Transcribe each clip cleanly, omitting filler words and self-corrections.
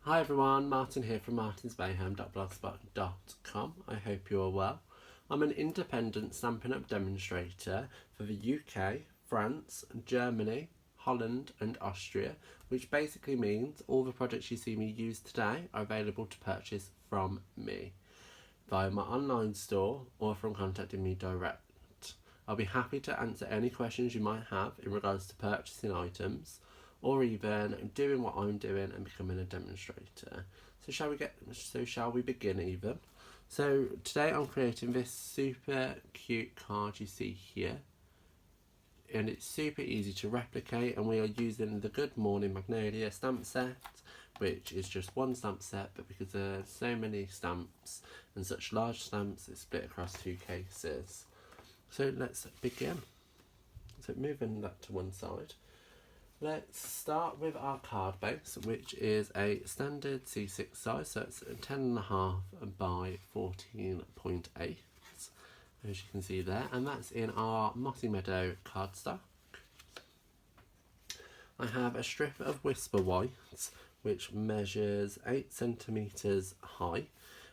Hi everyone, Martin here from martinsmayhem.blogspot.com. I hope you're well. I'm an independent Stampin' Up demonstrator for the UK, France, Germany, Holland and Austria, which basically means all the products you see me use today are available to purchase from me via my online store or from contacting me direct. I'll be happy to answer any questions you might have in regards to purchasing items or even doing what I'm doing and becoming a demonstrator. So shall we begin even? So today I'm creating this super cute card you see here, and it's super easy to replicate, and we are using the Good Morning Magnolia stamp set, which is just one stamp set, but because there's so many stamps and such large stamps, it's split across two cases. So let's begin. So moving that to one side, let's start with our card base, which is a standard C6 size, so it's 10.5 by 14.8, as you can see there, and that's in our Mossy Meadow cardstock. I have a strip of Whisper White, which measures 8 centimetres high,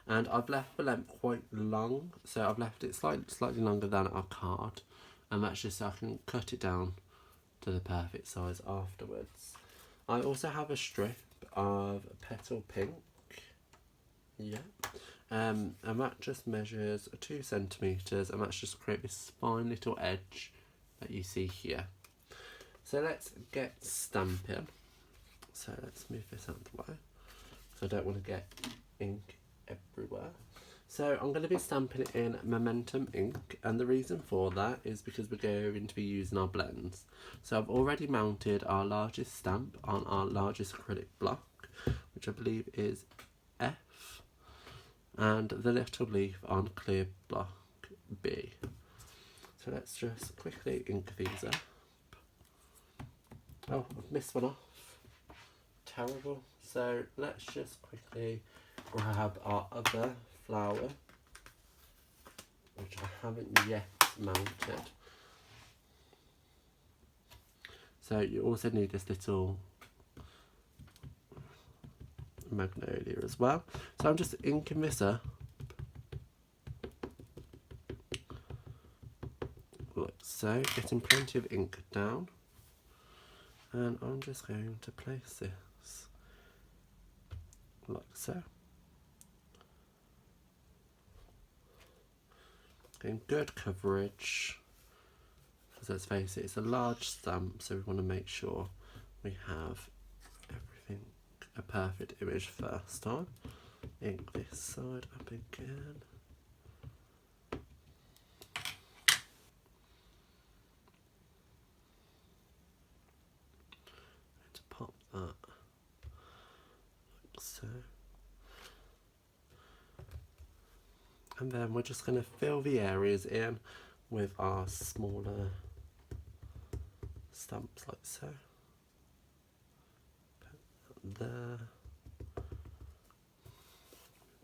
and I've left the length quite long, so I've left it slightly longer than our card, and that's just so I can cut it down to the perfect size afterwards. I also have a strip of Petal Pink, and that just measures 2 centimetres, and that's just create this fine little edge that you see here. So let's get stamping. So let's move this out of the way, so I don't want to get ink everywhere. So I'm going to be stamping it in Momentum ink, and the reason for that is because we're going to be using our blends. So I've already mounted our largest stamp on our largest acrylic block, which I believe is F, and the little leaf on clear block B. So let's just quickly ink these up. Oh, I've missed one off. Terrible. So let's just quickly grab our other flower, which I haven't yet mounted. So you also need this little magnolia as well. So I'm just inking this up like so, getting plenty of ink down, and I'm just going to place this like so. Getting good coverage, because let's face it, it's a large stamp, so we want to make sure we have everything a perfect image first time. Ink this side up again. To pop that like so. And then we're just going to fill the areas in with our smaller stamps like so. Put that there.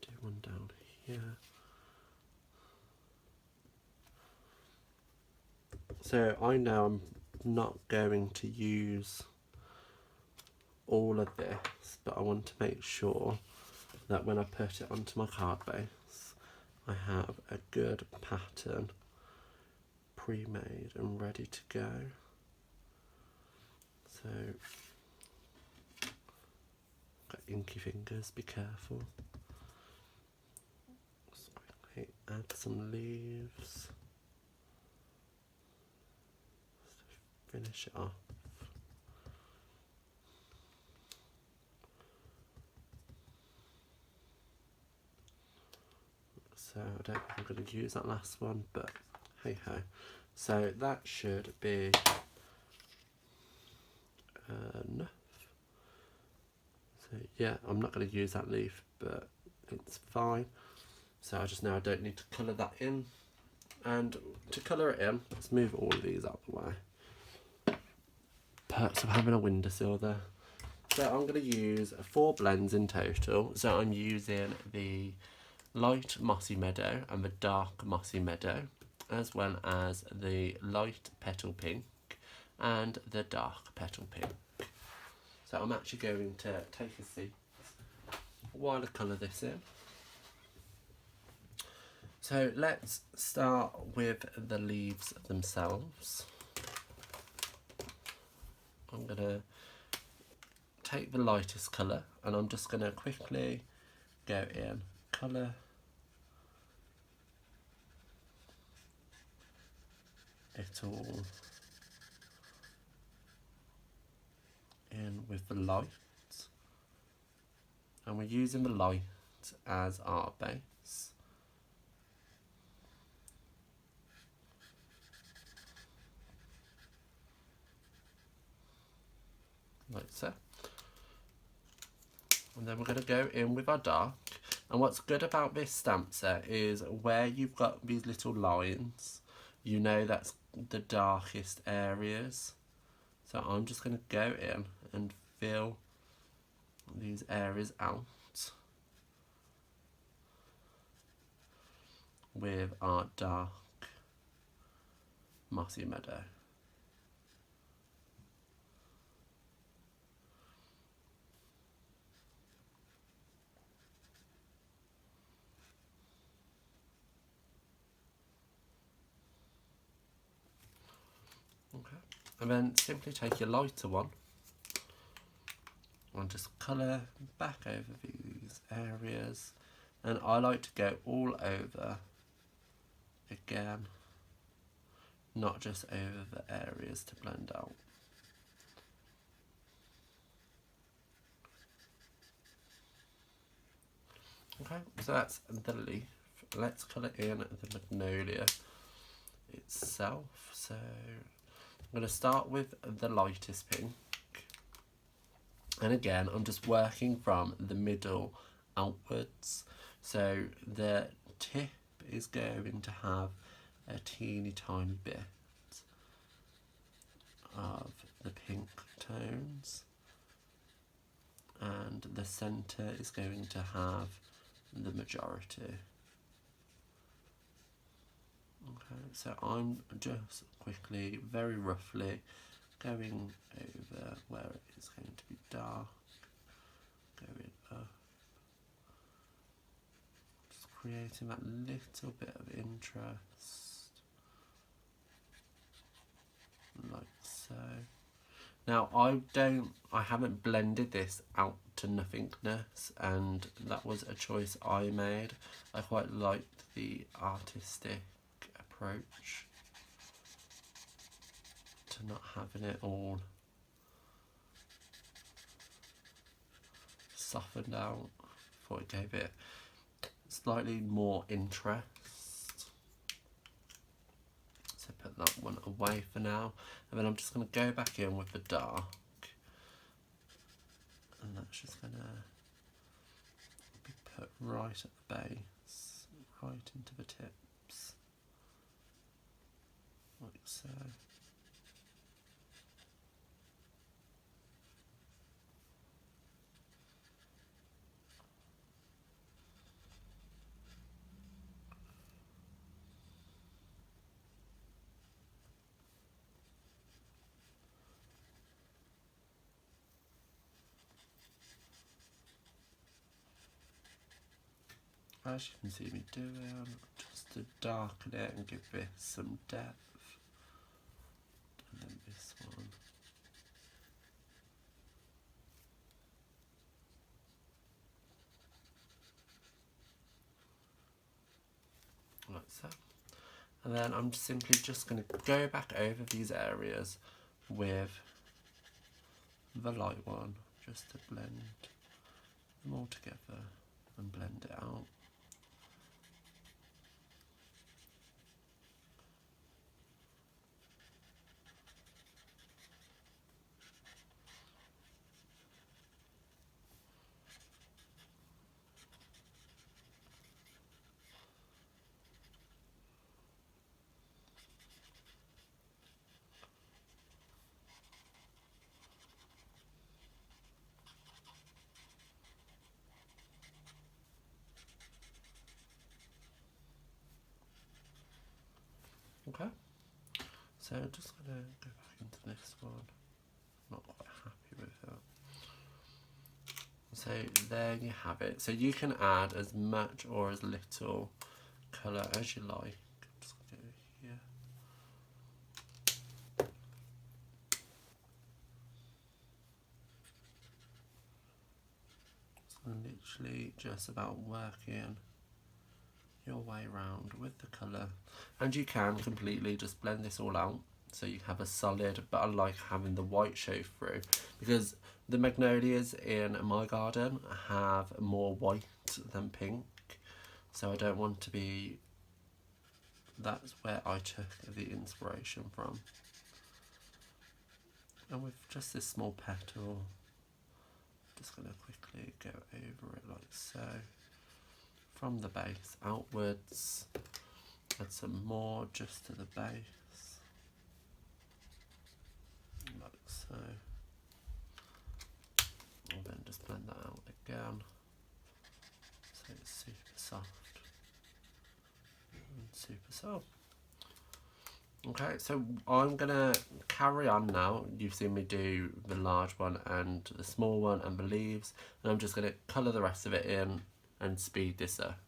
Do one down here. So I know I'm not going to use all of this, but I want to make sure that when I put it onto my card base, I have a good pattern pre-made and ready to go. So, got inky fingers, be careful. Just quickly add some leaves. Just finish it off. So I don't think I'm going to use that last one, but hey ho. So that should be enough. So yeah, I'm not going to use that leaf, but it's fine. So I just know I don't need to colour that in. And to colour it in, let's move all of these out of the way. Perks of having a windowsill there. So I'm going to use 4 blends in total. So I'm using the light Mossy Meadow and the dark Mossy Meadow, as well as the light Petal Pink and the dark Petal Pink. So I'm actually going to take a seat while I colour this in. So let's start with the leaves themselves. I'm going to take the lightest colour and I'm just going to quickly go in, colour it all in with the light, and we're using the light as our base. Like so. And then we're going to go in with our dark. And what's good about this stamp set is where you've got these little lines, you know that's the darkest areas. So I'm just going to go in and fill these areas out with our dark mossy meadow. Okay, and then simply take your lighter one and just colour back over these areas, and I like to go all over again, not just over the areas to blend out. Okay, so that's the leaf. Let's colour in the Magnolia itself. So I'm going to start with the lightest pink, and again I'm just working from the middle outwards, so the tip is going to have a teeny tiny bit of the pink tones, and the centre is going to have the majority. Okay, so I'm just quickly, very roughly, going over where it is going to be dark, going up, just creating that little bit of interest, like so. Now I haven't blended this out to nothingness, and that was a choice I made. I quite liked the artistic approach to not having it all softened out. Thought it gave it slightly more interest. So put that one away for now, and then I'm just going to go back in with the dark, and that's just going to be put right at the base, right into the tips, like so. As you can see me doing, just to darken it and give this some depth. And then this one. Like so. And then I'm simply just going to go back over these areas with the light one, just to blend them all together and blend it out. Okay, so I'm just going to go back into this one. Not quite happy with that. So there you have it. So you can add as much or as little colour as you like. Just go here. So literally just about working your way around with the colour, and you can completely just blend this all out so you have a solid, but I like having the white show through because the magnolias in my garden have more white than pink, so I don't want to be, that's where I took the inspiration from. And with just this small petal, just going to quickly go over it like so, from the base outwards, add some more just to the base, like so, and then just blend that out again, so it's super soft and super soft. Okay, so I'm gonna carry on now. You've seen me do the large one and the small one and the leaves, and I'm just gonna colour the rest of it in and speed this up.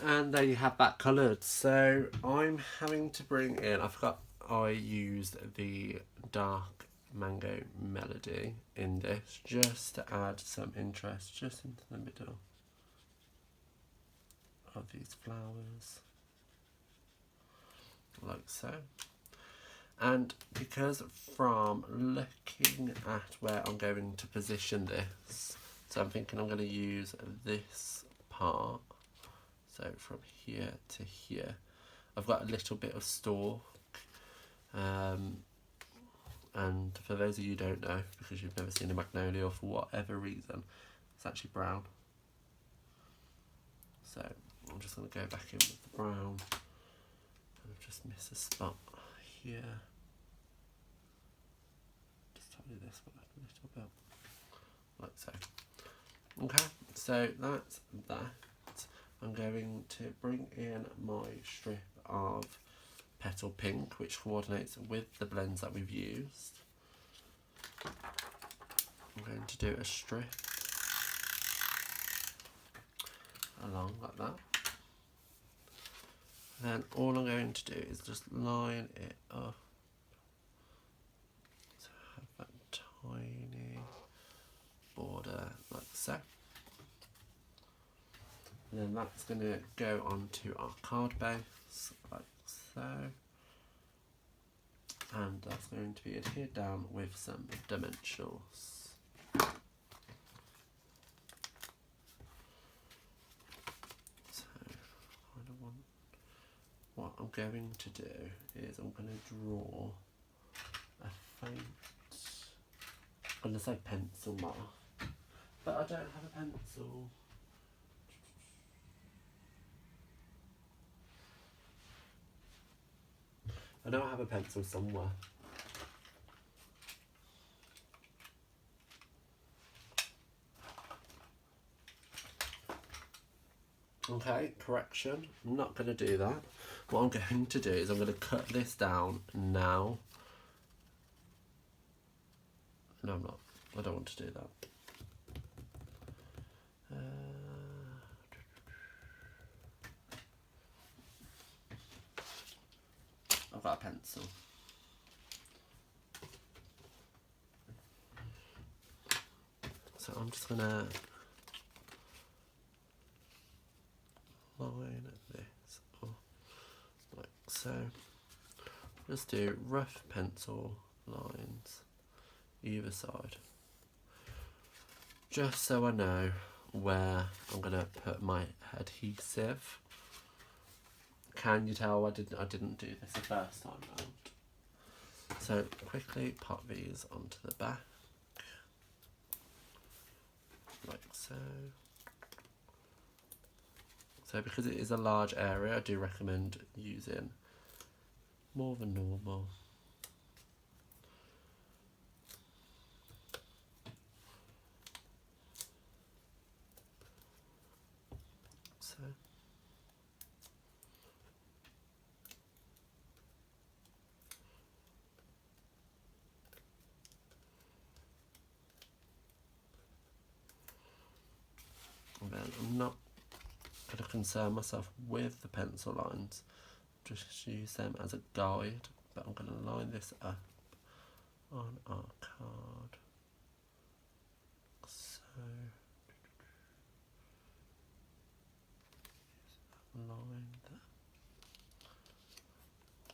And there you have that coloured. So I'm having to bring in, I forgot I used the dark mango melody in this just to add some interest just into the middle of these flowers, like so. And because from looking at where I'm going to position this, so I'm thinking I'm going to use this part, so from here to here. I've got a little bit of stalk, and for those of you who don't know, because you've never seen a magnolia or for whatever reason, it's actually brown. So I'm just going to go back in with the brown, and I've just missed a spot here. Just tidy this one up a little bit, like so. Okay, so that's that. I'm going to bring in my strip of petal pink, which coordinates with the blends that we've used. I'm going to do a strip along like that. And then all I'm going to do is just line it up. So I have that tiny border like so. And then that's going to go onto our card base like so. And that's going to be adhered down with some dimensionals. So what I'm going to do is I'm going to draw a faint, I'm going to say pencil mark, but I don't have a pencil. I know I have a pencil somewhere. Okay, correction. I'm not going to do that. What I'm going to do is I'm going to cut this down now. No, I'm not. I don't want to do that. I've got a pencil. So I'm just going to line this up like so. Just do rough pencil lines either side, just so I know where I'm going to put my adhesive. Can you tell I didn't do this the first time round? So quickly pop these onto the back, like so. So because it is a large area, I do recommend using more than normal. So. And then I'm not going to concern myself with the pencil lines, just use them as a guide, but I'm going to line this up on our card. So, line there.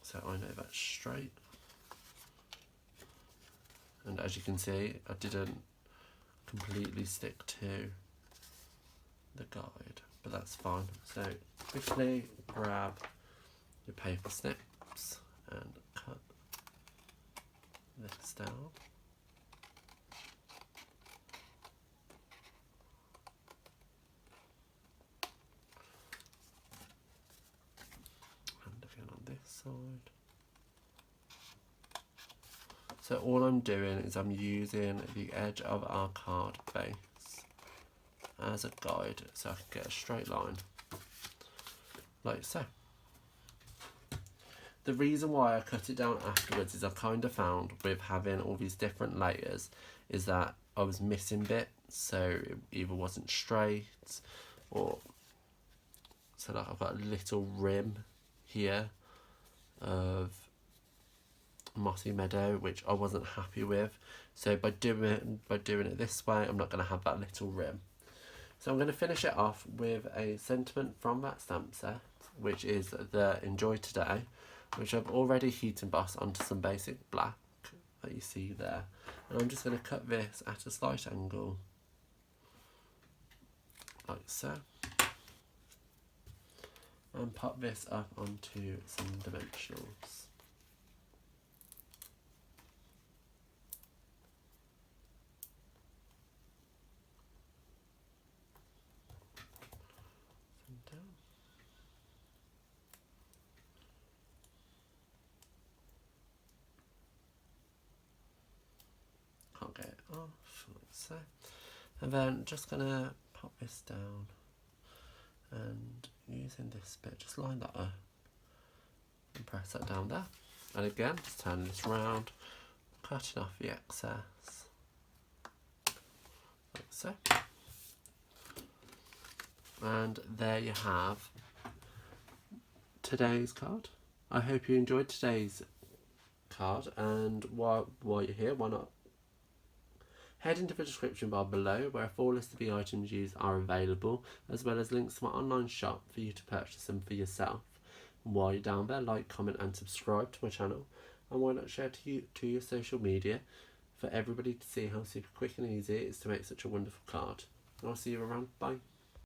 So I know that's straight. And as you can see, I didn't completely stick to the guide, but that's fine. So quickly grab your paper snips and cut this down. And again on this side. So all I'm doing is I'm using the edge of our card base as a guide so I can get a straight line, like so. The reason why I cut it down afterwards is I kind of found with having all these different layers is that I was missing bits, so it either wasn't straight or So like I've got a little rim here of mossy meadow, which I wasn't happy with. So by doing it this way, I'm not going to have that little rim. So I'm going to finish it off with a sentiment from that stamp set, which is the Enjoy Today, which I've already heat embossed onto some basic black that you see there. And I'm just going to cut this at a slight angle, like so, and pop this up onto some dimensionals. Can't get it off, like so. And then just gonna pop this down and using this bit, just line that up and press that down there. And again, just turn this round, cutting off the excess, like so. And there you have today's card. I hope you enjoyed today's card, and while you're here, why not head into the description bar below where a full list of the items used are available, as well as links to my online shop for you to purchase them for yourself. And while you're down there, like, comment and subscribe to my channel, and why not share to your social media for everybody to see how super quick and easy it is to make such a wonderful card. And I'll see you around. Bye.